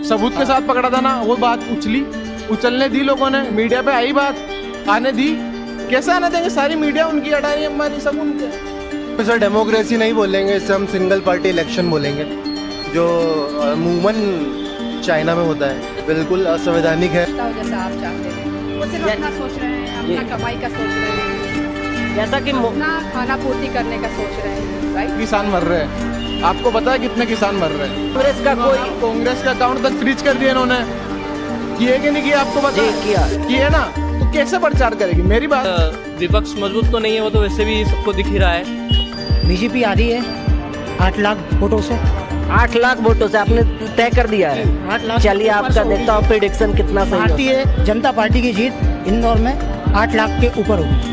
सबूत के साथ पकड़ा था ना, वो बात उछलने दी लोगों ने, मीडिया पे आई बात, आने दी। कैसे आने देंगे? सारी मीडिया उनकी, अडानी अंबानी सब उनके। सर डेमोक्रेसी नहीं बोलेंगे, इससे हम सिंगल पार्टी इलेक्शन बोलेंगे, जो अमूमन चाइना में होता है। बिल्कुल असंवैधानिक है। जैसा आप चाहते हैं, वो सिर्फ अपना सोच रहे हैं, अपना कमाई का सोच रहे हैं, जैसा कि अपना खाना पूर्ति करने का सोच रहे हैं, राइट? किसान मर रहे हैं, आपको पता है कितने किसान मर रहे हैं? कांग्रेस का अकाउंट तक फ्रीज कर दिया इन्होंने, किए कि नहीं किए आपको पता है? किया, किए ना, तो कैसे प्रचार करेगी? मेरी बात, विपक्ष मजबूत तो नहीं है, वो तो वैसे भी सबको दिख ही रहा है। बीजेपी आ रही है 8 लाख वोटों से। 8 लाख वोटों से आपने तय कर दिया है। 8 लाख। चलिए आपका देखता हूँ प्रिडिक्शन कितना सही है। भारतीय जनता पार्टी की जीत इंदौर में 8 लाख के ऊपर होगी।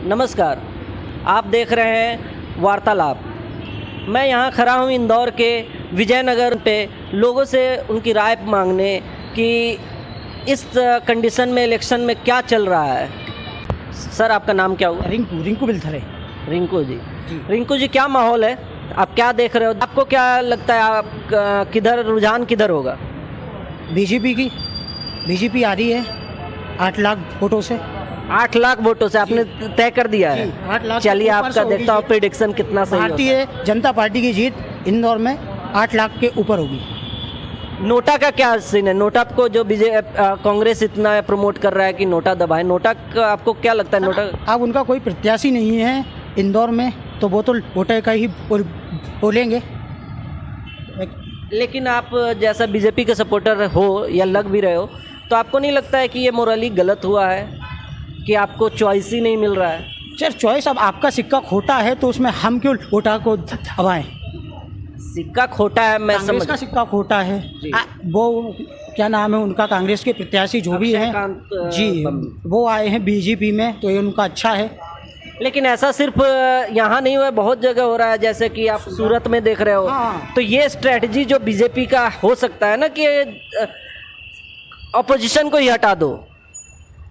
नमस्कार, आप देख रहे हैं वार्तालाप। मैं यहाँ खड़ा हूँ इंदौर के विजयनगर पे लोगों से उनकी राय मांगने कि इस कंडीशन में इलेक्शन में क्या चल रहा है। सर आपका नाम क्या हुआ? रिंकू बिलथरे। रिंकू जी। रिंकू जी, क्या माहौल है, आप क्या देख रहे हो? आपको क्या लगता है, आप किधर रुझान किधर होगा? बीजेपी आ रही है 8 लाख वोटों से। 8 लाख वोटों से आपने तय कर दिया है। 8 लाख। चलिए आपका देखता हूँ प्रिडिक्शन कितना सही होता है। भारतीय जनता पार्टी की जीत इंदौर में 8 लाख के ऊपर होगी। नोटा का क्या सीन है? नोटा को जो कांग्रेस इतना प्रमोट कर रहा है कि नोटा दबाए, नोटा का आपको क्या लगता है? नोटा अब उनका कोई प्रत्याशी नहीं है इंदौर में, तो वो तो वोटर का ही बोलेंगे। लेकिन आप जैसा बीजेपी के सपोर्टर हो या लग भी रहे हो, तो आपको नहीं लगता है कि ये मोरली गलत हुआ है कि आपको चॉइस ही नहीं मिल रहा है? सर चॉइस, अब आपका सिक्का खोटा है तो उसमें हम क्यों वोटर को दबाएं? सिक्का खोटा है, मैं कांग्रेस समझ। का सिक्का खोटा है। वो क्या नाम है उनका, कांग्रेस के प्रत्याशी जो भी हैं जी, वो आए हैं बीजेपी में, तो ये उनका अच्छा है। लेकिन ऐसा सिर्फ यहाँ नहीं हुआ है, बहुत जगह हो रहा है, जैसे कि आप सूरत में देख रहे हो। हाँ। तो ये स्ट्रेटजी जो बीजेपी का हो सकता है ना कि अपोजिशन को ही हटा दो,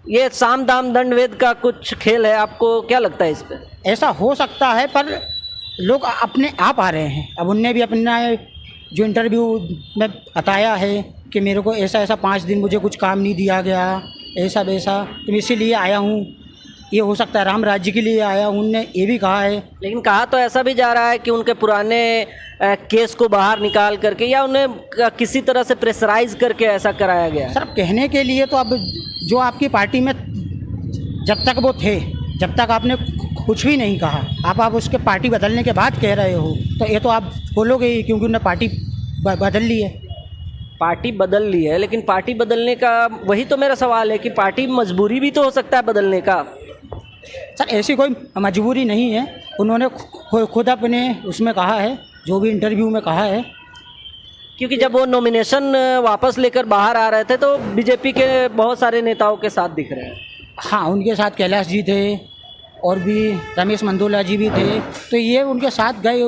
ये साम दाम दंड भेद का कुछ खेल है। आपको क्या लगता है इस पे? ऐसा हो सकता है, पर लोग अपने आप आ रहे हैं। अब उनने भी अपना जो इंटरव्यू में बताया है कि मेरे को ऐसा 5 दिन मुझे कुछ काम नहीं दिया गया, ऐसा वैसा, तो मैं इसीलिए आया हूँ। ये हो सकता है राम राज्य के लिए आया हूँ, उनने ये भी कहा है। लेकिन कहा तो ऐसा भी जा रहा है कि उनके पुराने केस को बाहर निकाल करके या उन्हें किसी तरह से प्रेशराइज करके ऐसा कराया गया। सर कहने के लिए तो अब जो आपकी पार्टी में जब तक वो थे, जब तक आपने कुछ भी नहीं कहा, आप उसके पार्टी बदलने के बाद कह रहे हो, तो ये तो आप बोलोगे ही, क्योंकि उन्होंने पार्टी बदल ली है। पार्टी बदल ली है, लेकिन पार्टी बदलने का वही तो मेरा सवाल है कि पार्टी मजबूरी भी तो हो सकता है बदलने का। सर ऐसी कोई मजबूरी नहीं है, उन्होंने खुद अपने उसमें कहा है, जो भी इंटरव्यू में कहा है। क्योंकि जब वो नॉमिनेशन वापस लेकर बाहर आ रहे थे तो बीजेपी के बहुत सारे नेताओं के साथ दिख रहे हैं। हाँ, उनके साथ कैलाश जी थे और भी रमेश मंदोला जी भी थे, तो ये उनके साथ गए।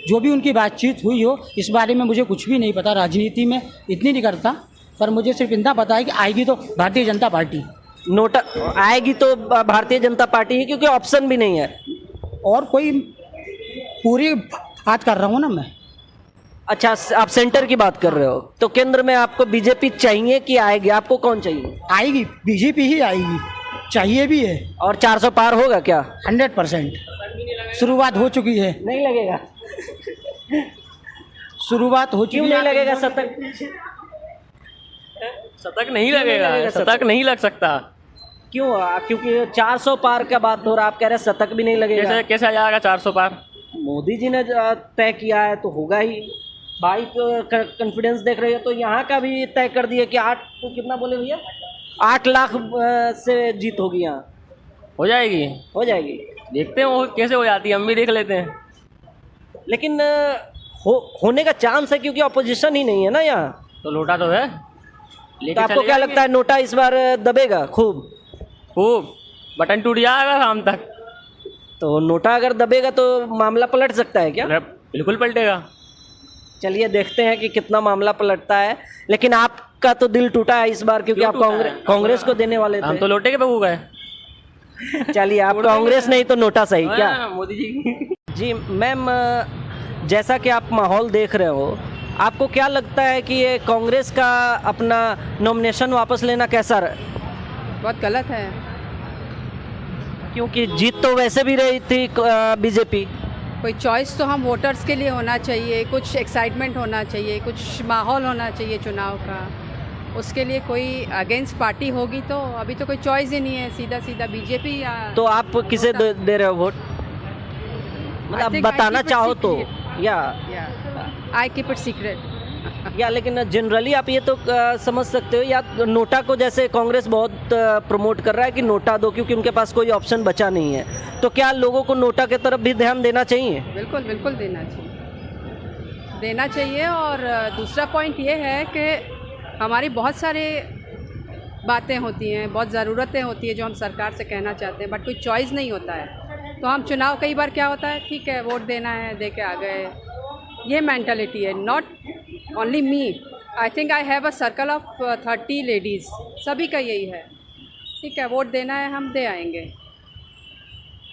जो भी उनकी बातचीत हुई हो, इस बारे में मुझे कुछ भी नहीं पता, राजनीति में इतनी नहीं करता, पर मुझे सिर्फ इतना पता है कि आएगी तो भारतीय जनता पार्टी। नोटा आएगी तो भारतीय जनता पार्टी है, क्योंकि ऑप्शन भी नहीं है और कोई। पूरी बात कर रहा हूँ ना मैं। अच्छा, आप सेंटर की बात कर रहे हो, तो केंद्र में आपको बीजेपी चाहिए कि आएगी? आपको कौन चाहिए? आएगी, बीजेपी ही आएगी, चाहिए भी है। और 400 पार होगा क्या? 100% शुरुआत हो चुकी है। नहीं लगेगा। शुरुआत हो चुकी है। क्यों नहीं लगेगा? शतक नहीं लगेगा, शतक नहीं लग सकता। क्यों? क्योंकि 400 पार का बात हो रहा है, आप कह रहे हैं शतक भी नहीं लगेगा। कैसे आ जाएगा 400 पार? मोदी जी ने तय किया है तो होगा ही। भाई कॉन्फिडेंस देख रहे हो, तो यहाँ का भी तय कर दिया कि 8 तो कितना बोले भैया, 8 लाख से जीत होगी। यहाँ हो जाएगी, हो जाएगी। देखते हैं वो कैसे हो जाती है, हम भी देख लेते हैं। लेकिन होने का चांस है, क्योंकि अपोजिशन ही नहीं है ना यहाँ। तो लोटा तो है। तो आपको क्या लगता है, नोटा इस बार दबेगा खूब? बटन टूट जाएगा शाम तक। तो नोटा अगर दबेगा तो मामला पलट सकता है क्या? बिल्कुल पलटेगा। चलिए देखते हैं कि कितना मामला पलटता है। लेकिन आपका तो दिल टूटा है इस बार, क्योंकि आप कांग्रेस को देने वाले थे। हम तो लोटे के बहू गए। चलिए, आप कांग्रेस नहीं तो नोटा सही क्या? हाँ, मोदी जी। जी मैम, जैसा कि आप माहौल देख रहे हो, आपको क्या लगता है कि ये कांग्रेस का अपना नॉमिनेशन वापस लेना कैसा रहा? बहुत गलत है। क्योंकि जीत तो वैसे भी रही थी बीजेपी। कोई चॉइस तो हम वोटर्स के लिए होना चाहिए, कुछ एक्साइटमेंट होना चाहिए, कुछ माहौल होना चाहिए चुनाव का। उसके लिए कोई अगेंस्ट पार्टी होगी तो अभी तो कोई चॉइस ही नहीं है, सीधा सीधा बीजेपी या तो आप किसे दे रहे हो वोट? मतलब think I बताना keep it चाहो तो secret. या आई कीप इट सीक्रेट। या लेकिन जनरली आप ये तो समझ सकते हो, या नोटा को जैसे कांग्रेस बहुत प्रमोट कर रहा है कि नोटा दो, क्योंकि उनके पास कोई ऑप्शन बचा नहीं है, तो क्या लोगों को नोटा की तरफ भी ध्यान देना चाहिए? बिल्कुल बिल्कुल देना चाहिए। और दूसरा पॉइंट ये है कि हमारी बहुत सारे बातें होती हैं, बहुत ज़रूरतें होती हैं जो हम सरकार से कहना चाहते हैं, बट कोई चॉइस नहीं होता है। तो हम चुनाव कई बार क्या होता है, ठीक है वोट देना है, दे के आ गए, ये मेंटालिटी है। Not only me, I think I have a circle of 30 ladies, सभी का यही है, ठीक है वोट देना है, हम दे आएंगे।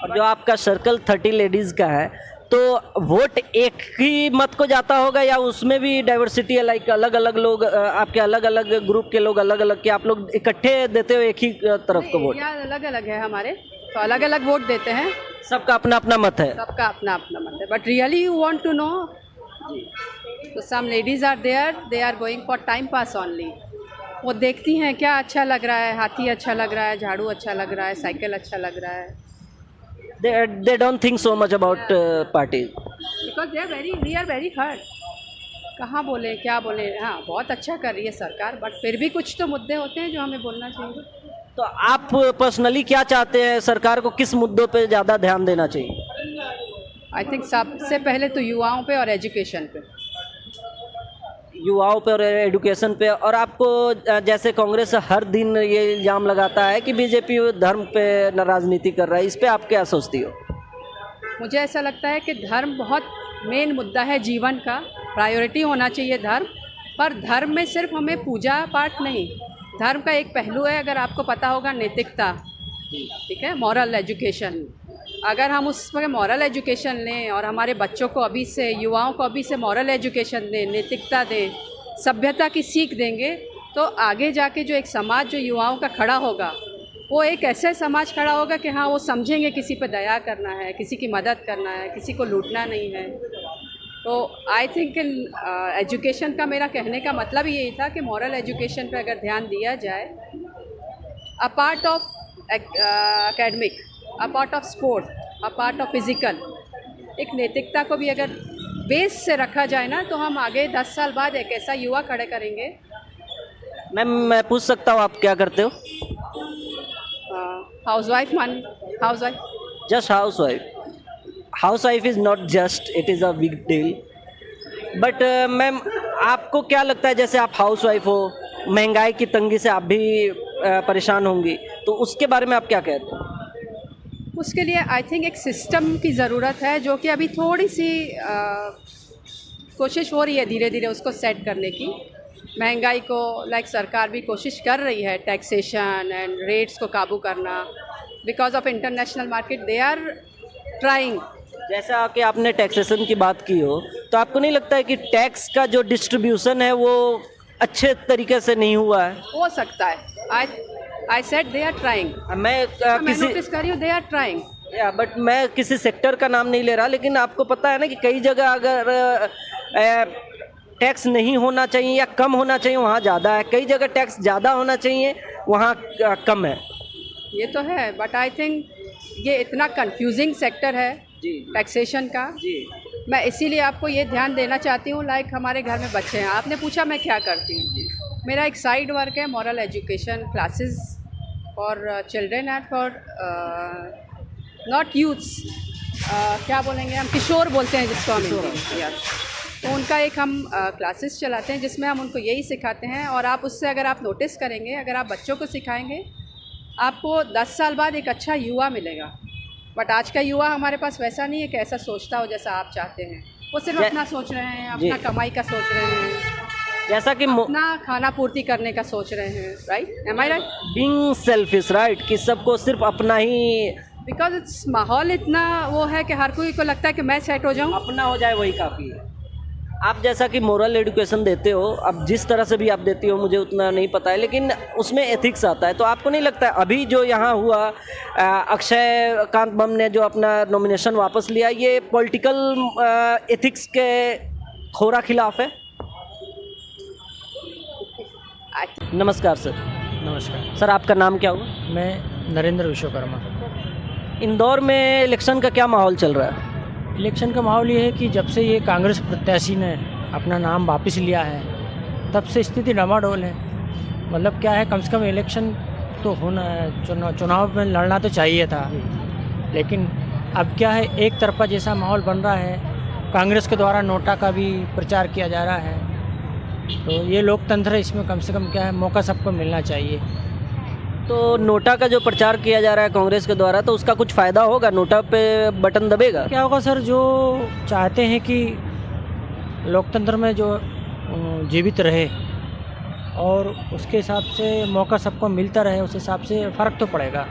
और जो आपका सर्कल 30 लेडीज़ का है, तो वोट एक ही मत को जाता होगा या उसमें भी डाइवर्सिटी है? लाइक अलग अलग लोग, आपके अलग अलग ग्रुप के लोग अलग अलग के, आप लोग इकट्ठे देते हो एक ही तरफ को वोट? यार अलग अलग है हमारे, तो अलग अलग वोट देते हैं, सबका अपना अपना मत है। सबका अपना अपना मत है। But really you want to know, तो some ladies are there, they are going for time pass only. वो देखती हैं क्या अच्छा लग रहा है, हाथी अच्छा लग रहा है, झाड़ू अच्छा लग रहा है, साइकिल अच्छा लग रहा है, They don't think so much about parties. Because we are very hurt. कहाँ बोले क्या बोले, हाँ बहुत अच्छा कर रही है सरकार, बट फिर भी कुछ तो मुद्दे होते हैं जो हमें बोलना चाहिए। तो आप पर्सनली क्या चाहते हैं, सरकार को किस मुद्दों पे ज़्यादा ध्यान देना चाहिए? आई थिंक सबसे पहले तो युवाओं पे और एजुकेशन पे। युवाओं पे और एजुकेशन पे। और आपको जैसे कांग्रेस हर दिन ये इल्ज़ाम लगाता है कि बीजेपी धर्म पे राजनीति कर रहा है, इस पे आप क्या सोचती हो? मुझे ऐसा लगता है कि धर्म बहुत मेन मुद्दा है जीवन का, प्रायोरिटी होना चाहिए धर्म। पर धर्म में सिर्फ हमें पूजा पाठ नहीं, धर्म का एक पहलू है, अगर आपको पता होगा, नैतिकता, ठीक है, मॉरल एजुकेशन। अगर हम उसमें मॉरल एजुकेशन लें और हमारे बच्चों को अभी से, युवाओं को अभी से मॉरल एजुकेशन दें, नैतिकता दें, सभ्यता की सीख देंगे, तो आगे जाके जो एक समाज जो युवाओं का खड़ा होगा, वो एक ऐसे समाज खड़ा होगा कि हाँ वो समझेंगे किसी पे दया करना है, किसी की मदद करना है, किसी को लूटना नहीं है। तो आई थिंक एजुकेशन का मेरा कहने का मतलब यही था कि मॉरल एजुकेशन पे अगर ध्यान दिया जाए, a part of academic, a part of sport, a part of physical, एक नैतिकता को भी अगर बेस से रखा जाए ना, तो हम आगे 10 साल बाद एक ऐसा युवा खड़े करेंगे। मैम, मैं पूछ सकता हूँ आप क्या करते हो? Housewife housewife. Just housewife? Housewife is not just, it is a big deal. But ma'am, आपको क्या लगता है, जैसे आप हाउसवाइफ हो, महंगाई की तंगी से आप भी परेशान होंगी, तो उसके बारे में आप क्या कहते हो? उसके लिए आई थिंक एक सिस्टम की ज़रूरत है, जो कि अभी थोड़ी सी कोशिश हो रही है धीरे धीरे उसको सेट करने की। महंगाई को सरकार भी कोशिश कर रही है, टैक्सेशन एंड रेट्स को काबू करना, because of international market they are trying. जैसा कि आपने टैक्सेशन की बात की हो, तो आपको नहीं लगता है कि टैक्स का जो डिस्ट्रीब्यूशन है वो अच्छे तरीके से नहीं हुआ है? हो सकता है। I said they are trying. मैं किसी नोटिस कर रही हूँ, दे आर ट्राइंग। या बट मैं किसी सेक्टर का नाम नहीं ले रहा, लेकिन आपको पता है ना कि कई जगह अगर टैक्स नहीं होना चाहिए या कम होना चाहिए, वहाँ ज़्यादा है, कई जगह टैक्स ज़्यादा होना चाहिए, वहाँ कम है। ये तो है, बट आई थिंक ये इतना कंफ्यूजिंग सेक्टर है टैक्सेशन का जी। मैं इसीलिए आपको ये ध्यान देना चाहती हूँ। हमारे घर में बच्चे हैं, आपने पूछा मैं क्या करती हूँ, मेरा एक साइड वर्क है moral education classes for children and for not youths, क्या बोलेंगे हम, किशोर बोलते हैं जिसको हम, तो उनका एक हम क्लासेस चलाते हैं जिसमें हम उनको यही सिखाते हैं। और आप उससे अगर आप नोटिस करेंगे, अगर आप बच्चों को सिखाएंगे, आपको 10 साल बाद एक अच्छा युवा मिलेगा। बट आज का युवा हमारे पास वैसा नहीं है कि ऐसा सोचता हो जैसा आप चाहते हैं। वो सिर्फ अपना सोच रहे हैं, अपना कमाई का सोच रहे हैं। जैसा कि अपना खाना पूर्ति करने का सोच रहे हैं, राइट? एम आई राइट? बीइंग सेल्फिश, राइट, कि सबको सिर्फ अपना ही बिकॉज इट्स माहौल इतना वो है कि हर कोई को लगता है कि मैं सेट हो जाऊं। अपना हो जाए वही काफ़ी है। आप जैसा कि मोरल एजुकेशन देते हो, अब जिस तरह से भी आप देती हो मुझे उतना नहीं पता है, लेकिन उसमें एथिक्स आता है। तो आपको नहीं लगता है अभी जो यहाँ हुआ अक्षय कांत बम ने जो अपना नॉमिनेशन वापस लिया, ये पॉलिटिकल एथिक्स के खोरा खिलाफ है? नमस्कार सर। नमस्कार सर आपका नाम क्या हुआ? मैं नरेंद्र विश्वकर्मा। इंदौर में इलेक्शन का क्या माहौल चल रहा है? इलेक्शन का माहौल ये है कि जब से ये कांग्रेस प्रत्याशी ने अपना नाम वापस लिया है तब से स्थिति डामाडोल है। मतलब क्या है, कम से कम इलेक्शन तो होना है, चुनाव में लड़ना तो चाहिए था, लेकिन अब क्या है, एक तरफा जैसा माहौल बन रहा है। कांग्रेस के द्वारा नोटा का भी प्रचार किया जा रहा है, तो ये लोकतंत्र है, इसमें कम से कम क्या है, मौका सबको मिलना चाहिए। तो नोटा का जो प्रचार किया जा रहा है कांग्रेस के द्वारा, तो उसका कुछ फ़ायदा होगा? नोटा पे बटन दबेगा? क्या होगा सर, जो चाहते हैं कि लोकतंत्र में जो जीवित रहे और उसके हिसाब से मौका सबको मिलता रहे, उस हिसाब से फ़र्क तो पड़ेगा।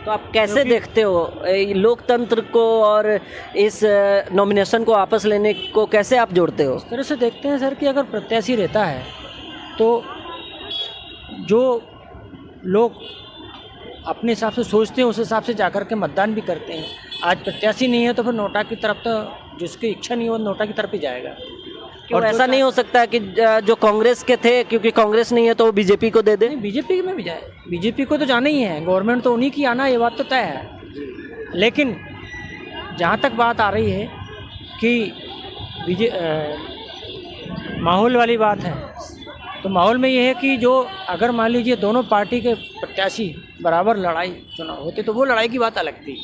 तो आप कैसे देखते हो लोकतंत्र को और इस नॉमिनेशन को वापस लेने को कैसे आप जोड़ते हो? इस तरह से देखते हैं सर कि अगर प्रत्याशी रहता है तो जो लोग अपने हिसाब से सोचते हैं उस हिसाब से जाकर के मतदान भी करते हैं। आज प्रत्याशी नहीं है तो फिर नोटा की तरफ, तो जिसकी इच्छा नहीं हो नोटा की तरफ ही जाएगा। क्यों ऐसा नहीं हो सकता है कि जो कांग्रेस के थे, क्योंकि कांग्रेस नहीं है तो वो बीजेपी को दे दे? नहीं, बीजेपी में भी जाए, बीजेपी को तो जाना ही है, गवर्नमेंट तो उन्हीं की आना, ये बात तो तय है। लेकिन जहाँ तक बात आ रही है कि माहौल वाली बात है, तो माहौल में ये है कि जो अगर मान लीजिए दोनों पार्टी के प्रत्याशी बराबर लड़ाई चुनाव होते तो वो लड़ाई की बात अलग थी।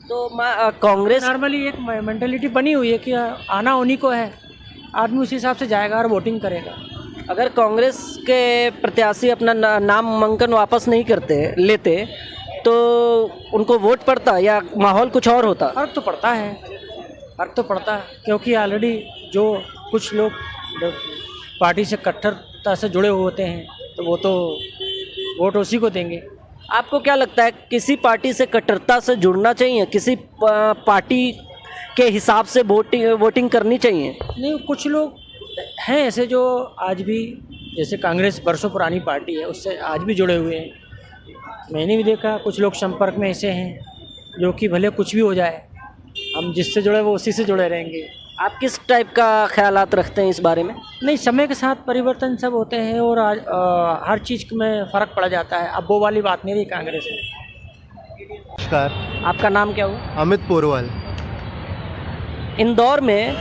तो कांग्रेस नॉर्मली एक मेंटेलिटी बनी हुई है कि आना उन्हीं को है, आदमी उसी हिसाब से जाएगा और वोटिंग करेगा। अगर कांग्रेस के प्रत्याशी अपना नामांकन वापस नहीं लेते तो उनको वोट पड़ता या माहौल कुछ और होता? फ़र्क तो पड़ता है, फ़र्क तो पड़ता है, क्योंकि ऑलरेडी जो कुछ लोग पार्टी से कट्टरता से जुड़े हुए होते हैं तो वो तो वोट उसी को देंगे। आपको क्या लगता है किसी पार्टी से कट्टरता से जुड़ना चाहिए, किसी पार्टी के हिसाब से वोटिंग करनी चाहिए? नहीं, कुछ लोग हैं ऐसे जो आज भी, जैसे कांग्रेस वर्षों पुरानी पार्टी है, उससे आज भी जुड़े हुए हैं। मैंने भी देखा कुछ लोग संपर्क में ऐसे हैं जो कि भले कुछ भी हो जाए, हम जिससे जुड़े वो उसी से जुड़े रहेंगे। आप किस टाइप का ख्यालात रखते हैं इस बारे में? नहीं, समय के साथ परिवर्तन सब होते हैं और आज हर चीज़ में फ़र्क पड़ जाता है। अब वो वाली बात नहीं रही कांग्रेस में। नमस्कार, आपका नाम क्या हुआ? अमित पोरवाल। इंदौर में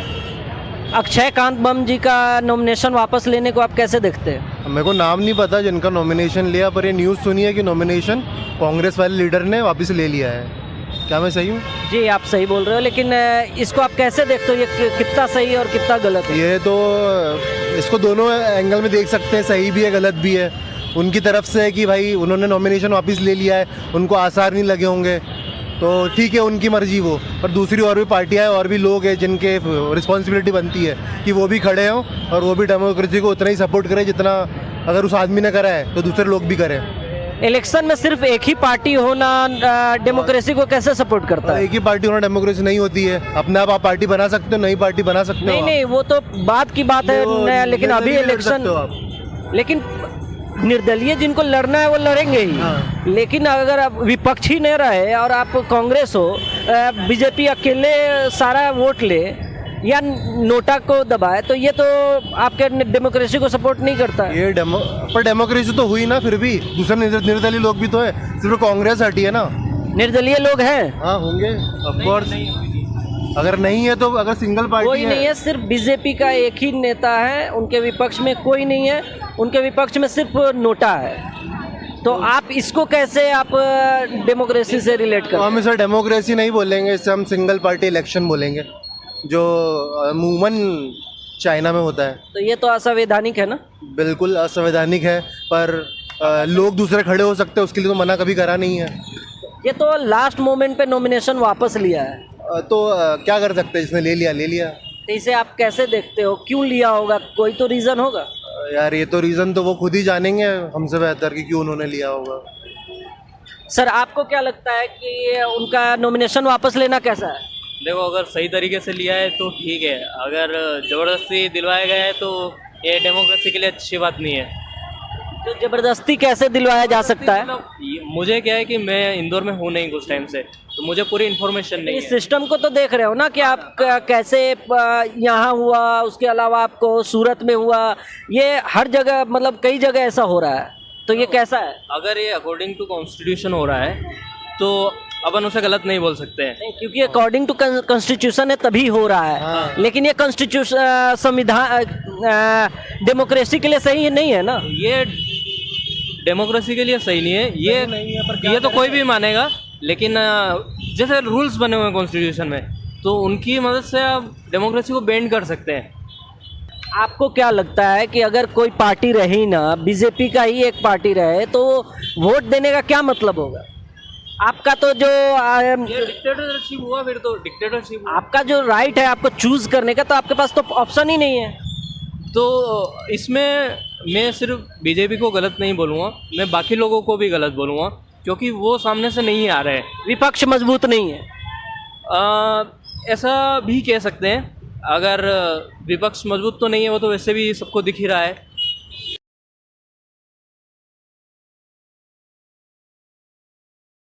अक्षय कांत बम जी का नॉमिनेशन वापस लेने को आप कैसे देखते हैं? मेरे को नाम नहीं पता जिनका नॉमिनेशन लिया, पर ये न्यूज़ सुनी है कि नॉमिनेशन कांग्रेस वाले लीडर ने वापस ले लिया है। क्या मैं सही हूँ? जी आप सही बोल रहे हो, लेकिन इसको आप कैसे देखते हो, ये कितना सही है और कितना गलत है? ये तो इसको दोनों एंगल में देख सकते हैं, सही भी है गलत भी है। उनकी तरफ से है कि भाई उन्होंने नॉमिनेशन वापस ले लिया है, उनको आसार नहीं लगे होंगे तो ठीक है, उनकी मर्जी वो। पर दूसरी और भी पार्टियाँ हैं और भी लोग हैं जिनके रिस्पॉन्सिबिलिटी बनती है कि वो भी खड़े हों और वो भी डेमोक्रेसी को उतना ही सपोर्ट करें जितना अगर उस आदमी ने करा है तो दूसरे लोग भी करें। इलेक्शन में सिर्फ एक ही पार्टी होना डेमोक्रेसी को कैसे सपोर्ट करता है? एक ही पार्टी होना डेमोक्रेसी नहीं होती है। अपने आप पार्टी बना सकते हो, नई पार्टी बना सकते हो। नहीं नहीं, वो तो बात की बात है, लेकिन अभी इलेक्शन, लेकिन निर्दलीय जिनको लड़ना है वो लड़ेंगे ही। हाँ। लेकिन अगर आप विपक्ष ही नहीं रहे और आप कांग्रेस हो, बीजेपी अकेले सारा वोट ले या नोटा को दबाए, तो ये तो आपके डेमोक्रेसी को सपोर्ट नहीं करता है। ये पर डेमोक्रेसी तो हुई ना, फिर भी दूसरे निर्दलीय लोग भी तो है, सिर्फ कांग्रेस हटी है ना। निर्दलीय लोग हैं? हाँ होंगे, ऑफ कोर्स। अगर नहीं है तो अगर सिंगल पार्टी कोई नहीं है, सिर्फ बीजेपी का एक ही नेता है, उनके विपक्ष में कोई नहीं है, उनके विपक्ष में सिर्फ नोटा है। तो आप इसको कैसे आप डेमोक्रेसी से रिलेट तो करते हम इसे डेमोक्रेसी नहीं बोलेंगे, इसे हम सिंगल पार्टी इलेक्शन बोलेंगे, जो अमूमन चाइना में होता है। तो ये तो असंवैधानिक है ना? बिल्कुल असंवैधानिक है, पर लोग दूसरे खड़े हो सकते हैं, उसके लिए तो मना कभी करा नहीं है। ये तो लास्ट मोमेंट पे नॉमिनेशन वापस लिया है। तो क्या कर सकते हैं, जिसने ले लिया ले लिया। तो इसे आप कैसे देखते हो, क्यों लिया होगा, कोई तो रीज़न होगा? यार ये तो रीज़न तो वो खुद ही जानेंगे हमसे बेहतर कि क्यों उन्होंने लिया होगा। सर आपको क्या लगता है कि उनका नॉमिनेशन वापस लेना कैसा है? देखो, अगर सही तरीके से लिया है तो ठीक है, अगर ज़बरदस्ती दिलवाया गया है तो ये डेमोक्रेसी के लिए अच्छी बात नहीं है। तो ज़बरदस्ती कैसे दिलवाया जा सकता है? मुझे क्या है कि मैं इंदौर में हूँ नहीं कुछ टाइम से, तो मुझे पूरी इन्फॉर्मेशन नहीं इस है। सिस्टम को तो देख रहे हो ना कि आप कैसे यहाँ हुआ, उसके अलावा आपको सूरत में हुआ, ये हर जगह मतलब कई जगह ऐसा हो रहा है, तो ये कैसा है? अगर ये अकॉर्डिंग टू कॉन्स्टिट्यूशन हो रहा है तो अपन उसे गलत नहीं बोल सकते हैं। नहीं, क्योंकि अकॉर्डिंग टू कॉन्स्टिट्यूशन है तभी हो रहा है। लेकिन ये कॉन्स्टिट्यूशन संविधान डेमोक्रेसी के लिए सही नहीं है ना। ये डेमोक्रेसी के लिए सही नहीं है, ये तो कोई भी मानेगा, लेकिन जैसे रूल्स बने हुए हैं कॉन्स्टिट्यूशन में, तो उनकी मदद से आप डेमोक्रेसी को बेंड कर सकते हैं। आपको क्या लगता है कि अगर कोई पार्टी रही ना, बीजेपी का ही एक पार्टी रहे, तो वोट देने का क्या मतलब होगा? आपका तो जो ये डिक्टेटरशिप हुआ, फिर तो डिक्टेटरशिप हुआ। आपका जो राइट है आपको चूज करने का, तो आपके पास तो ऑप्शन ही नहीं है। तो इसमें मैं सिर्फ बीजेपी को गलत नहीं बोलूँगा, मैं बाकी लोगों को भी गलत बोलूँगा, क्योंकि वो सामने से नहीं आ रहे हैं। विपक्ष मजबूत नहीं है। ऐसा भी कह सकते हैं, अगर विपक्ष मजबूत तो नहीं है, वो तो वैसे भी सबको दिख ही रहा है।